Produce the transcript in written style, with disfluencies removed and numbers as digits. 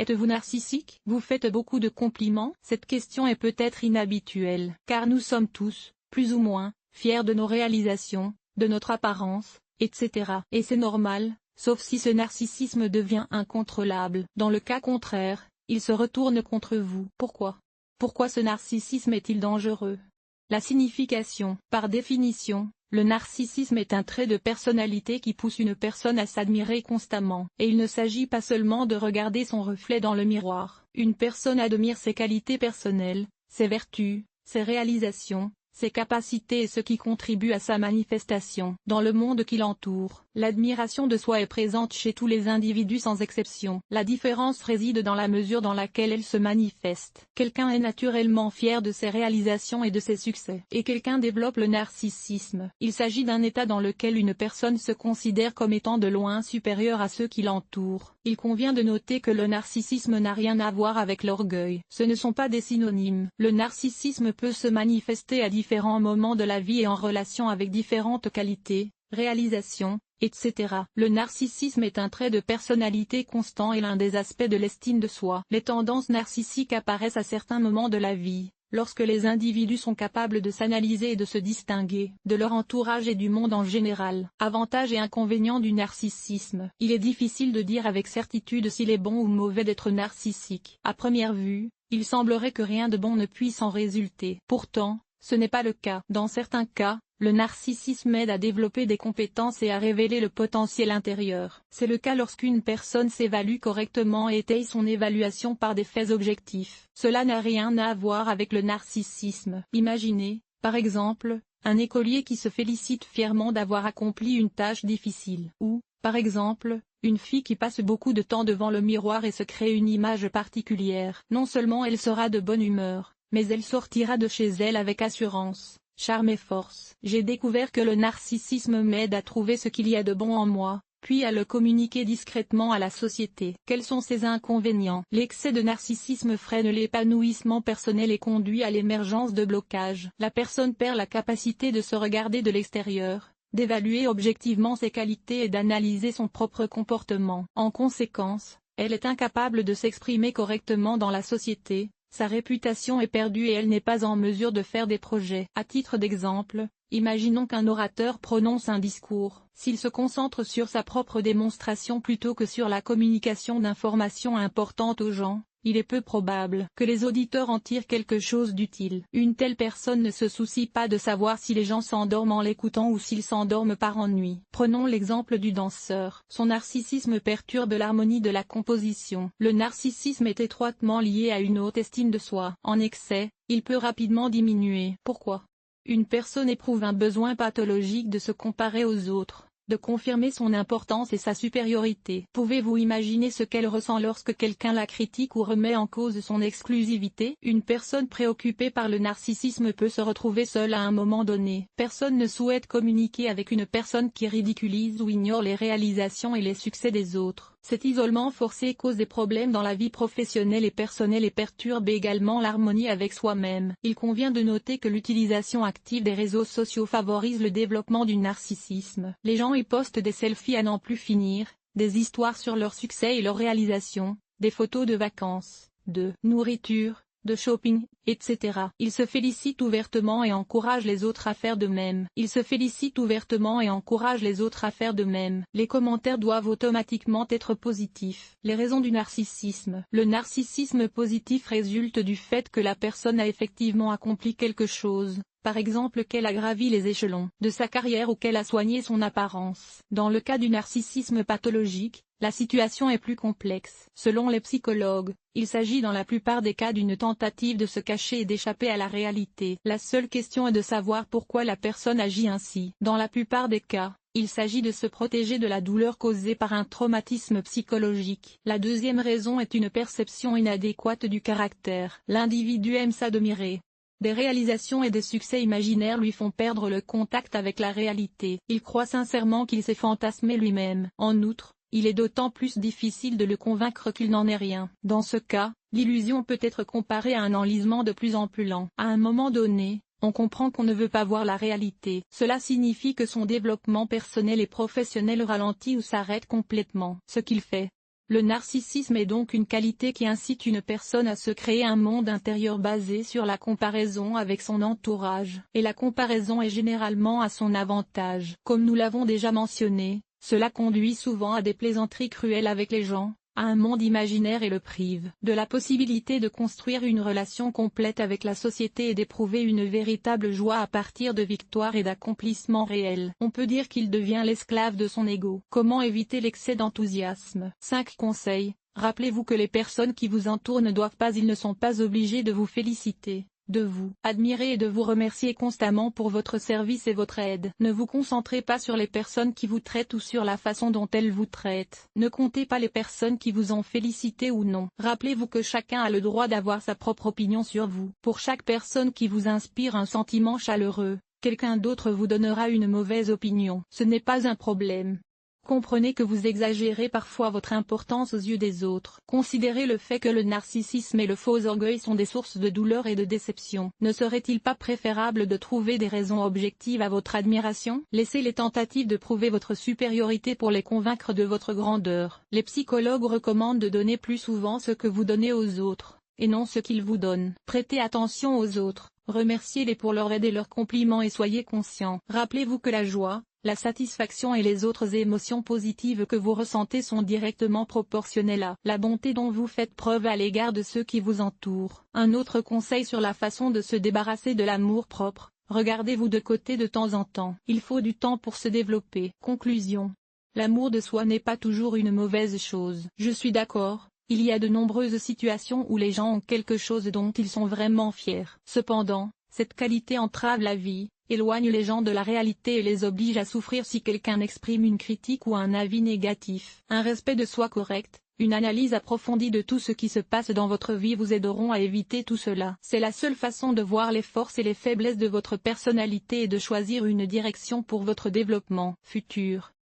Êtes-vous narcissique? Vous faites beaucoup de compliments? Cette question est peut-être inhabituelle, car nous sommes tous, plus ou moins, fiers de nos réalisations, de notre apparence, etc. Et c'est normal, sauf si ce narcissisme devient incontrôlable. Dans le cas contraire, il se retourne contre vous. Pourquoi? Pourquoi ce narcissisme est-il dangereux? La signification. Par définition, le narcissisme est un trait de personnalité qui pousse une personne à s'admirer constamment. Et il ne s'agit pas seulement de regarder son reflet dans le miroir. Une personne admire ses qualités personnelles, ses vertus, ses réalisations, ses capacités et ce qui contribue à sa manifestation. Dans le monde qui l'entoure, l'admiration de soi est présente chez tous les individus sans exception. La différence réside dans la mesure dans laquelle elle se manifeste. Quelqu'un est naturellement fier de ses réalisations et de ses succès. Et quelqu'un développe le narcissisme. Il s'agit d'un état dans lequel une personne se considère comme étant de loin supérieure à ceux qui l'entourent. Il convient de noter que le narcissisme n'a rien à voir avec l'orgueil. Ce ne sont pas des synonymes. Le narcissisme peut se manifester à différents moments de la vie et en relation avec différentes qualités, réalisations, etc. Le narcissisme est un trait de personnalité constant et l'un des aspects de l'estime de soi. Les tendances narcissiques apparaissent à certains moments de la vie, lorsque les individus sont capables de s'analyser et de se distinguer de leur entourage et du monde en général. Avantages et inconvénients du narcissisme. Il est difficile de dire avec certitude s'il est bon ou mauvais d'être narcissique. À première vue, il semblerait que rien de bon ne puisse en résulter. Pourtant, ce n'est pas le cas. Dans certains cas, le narcissisme aide à développer des compétences et à révéler le potentiel intérieur. C'est le cas lorsqu'une personne s'évalue correctement et étaye son évaluation par des faits objectifs. Cela n'a rien à voir avec le narcissisme. Imaginez, par exemple, un écolier qui se félicite fièrement d'avoir accompli une tâche difficile. Ou, par exemple, une fille qui passe beaucoup de temps devant le miroir et se crée une image particulière. Non seulement elle sera de bonne humeur, mais elle sortira de chez elle avec assurance, charme et force. J'ai découvert que le narcissisme m'aide à trouver ce qu'il y a de bon en moi, puis à le communiquer discrètement à la société. Quels sont ses inconvénients? L'excès de narcissisme freine l'épanouissement personnel et conduit à l'émergence de blocages. La personne perd la capacité de se regarder de l'extérieur, d'évaluer objectivement ses qualités et d'analyser son propre comportement. En conséquence, elle est incapable de s'exprimer correctement dans la société. Sa réputation est perdue et elle n'est pas en mesure de faire des projets. À titre d'exemple, imaginons qu'un orateur prononce un discours. S'il se concentre sur sa propre démonstration plutôt que sur la communication d'informations importantes aux gens, il est peu probable que les auditeurs en tirent quelque chose d'utile. Une telle personne ne se soucie pas de savoir si les gens s'endorment en l'écoutant ou s'ils s'endorment par ennui. Prenons l'exemple du danseur. Son narcissisme perturbe l'harmonie de la composition. Le narcissisme est étroitement lié à une haute estime de soi. En excès, il peut rapidement diminuer. Pourquoi? Une personne éprouve un besoin pathologique de se comparer aux autres, de confirmer son importance et sa supériorité. Pouvez-vous imaginer ce qu'elle ressent lorsque quelqu'un la critique ou remet en cause son exclusivité? Une personne préoccupée par le narcissisme peut se retrouver seule à un moment donné. Personne ne souhaite communiquer avec une personne qui ridiculise ou ignore les réalisations et les succès des autres. Cet isolement forcé cause des problèmes dans la vie professionnelle et personnelle et perturbe également l'harmonie avec soi-même. Il convient de noter que l'utilisation active des réseaux sociaux favorise le développement du narcissisme. Les gens y postent des selfies à n'en plus finir, des histoires sur leurs succès et leurs réalisations, des photos de vacances, de nourriture, de shopping, etc. Ils se félicitent ouvertement et encouragent les autres à faire de même. Les commentaires doivent automatiquement être positifs. Les raisons du narcissisme. Le narcissisme positif résulte du fait que la personne a effectivement accompli quelque chose, par exemple qu'elle a gravi les échelons de sa carrière ou qu'elle a soigné son apparence. Dans le cas du narcissisme pathologique, la situation est plus complexe. Selon les psychologues, il s'agit dans la plupart des cas d'une tentative de se cacher et d'échapper à la réalité. La seule question est de savoir pourquoi la personne agit ainsi. Dans la plupart des cas, il s'agit de se protéger de la douleur causée par un traumatisme psychologique. La deuxième raison est une perception inadéquate du caractère. L'individu aime s'admirer. Des réalisations et des succès imaginaires lui font perdre le contact avec la réalité. Il croit sincèrement qu'il s'est fantasmé lui-même. En outre, il est d'autant plus difficile de le convaincre qu'il n'en est rien. Dans ce cas, l'illusion peut être comparée à un enlisement de plus en plus lent. À un moment donné, on comprend qu'on ne veut pas voir la réalité. Cela signifie que son développement personnel et professionnel ralentit ou s'arrête complètement. Ce qu'il fait, Le narcissisme est donc une qualité qui incite une personne à se créer un monde intérieur basé sur la comparaison avec son entourage. Et la comparaison est généralement à son avantage. Comme nous l'avons déjà mentionné, cela conduit souvent à des plaisanteries cruelles avec les gens, à un monde imaginaire et le prive de la possibilité de construire une relation complète avec la société et d'éprouver une véritable joie à partir de victoires et d'accomplissements réels. On peut dire qu'il devient l'esclave de son ego. Comment éviter l'excès d'enthousiasme? 5 conseils. Rappelez-vous que les personnes qui vous entourent ils ne sont pas obligés de vous féliciter, de vous admirer et de vous remercier constamment pour votre service et votre aide. Ne vous concentrez pas sur les personnes qui vous traitent ou sur la façon dont elles vous traitent. Ne comptez pas les personnes qui vous ont félicité ou non. Rappelez-vous que chacun a le droit d'avoir sa propre opinion sur vous. Pour chaque personne qui vous inspire un sentiment chaleureux, quelqu'un d'autre vous donnera une mauvaise opinion. Ce n'est pas un problème. Comprenez que vous exagérez parfois votre importance aux yeux des autres. Considérez le fait que le narcissisme et le faux orgueil sont des sources de douleur et de déception. Ne serait-il pas préférable de trouver des raisons objectives à votre admiration? Laissez les tentatives de prouver votre supériorité pour les convaincre de votre grandeur. Les psychologues recommandent de donner plus souvent ce que vous donnez aux autres, et non ce qu'ils vous donnent. Prêtez attention aux autres, remerciez-les pour leur aide et leurs compliments et soyez conscient. Rappelez-vous que la joie, la satisfaction et les autres émotions positives que vous ressentez sont directement proportionnelles à la bonté dont vous faites preuve à l'égard de ceux qui vous entourent. Un autre conseil sur la façon de se débarrasser de l'amour-propre: regardez-vous de côté de temps en temps. Il faut du temps pour se développer. Conclusion. L'amour de soi n'est pas toujours une mauvaise chose. Je suis d'accord, il y a de nombreuses situations où les gens ont quelque chose dont ils sont vraiment fiers. Cependant, cette qualité entrave la vie, éloigne les gens de la réalité et les oblige à souffrir si quelqu'un exprime une critique ou un avis négatif. Un respect de soi correct, une analyse approfondie de tout ce qui se passe dans votre vie vous aideront à éviter tout cela. C'est la seule façon de voir les forces et les faiblesses de votre personnalité et de choisir une direction pour votre développement futur.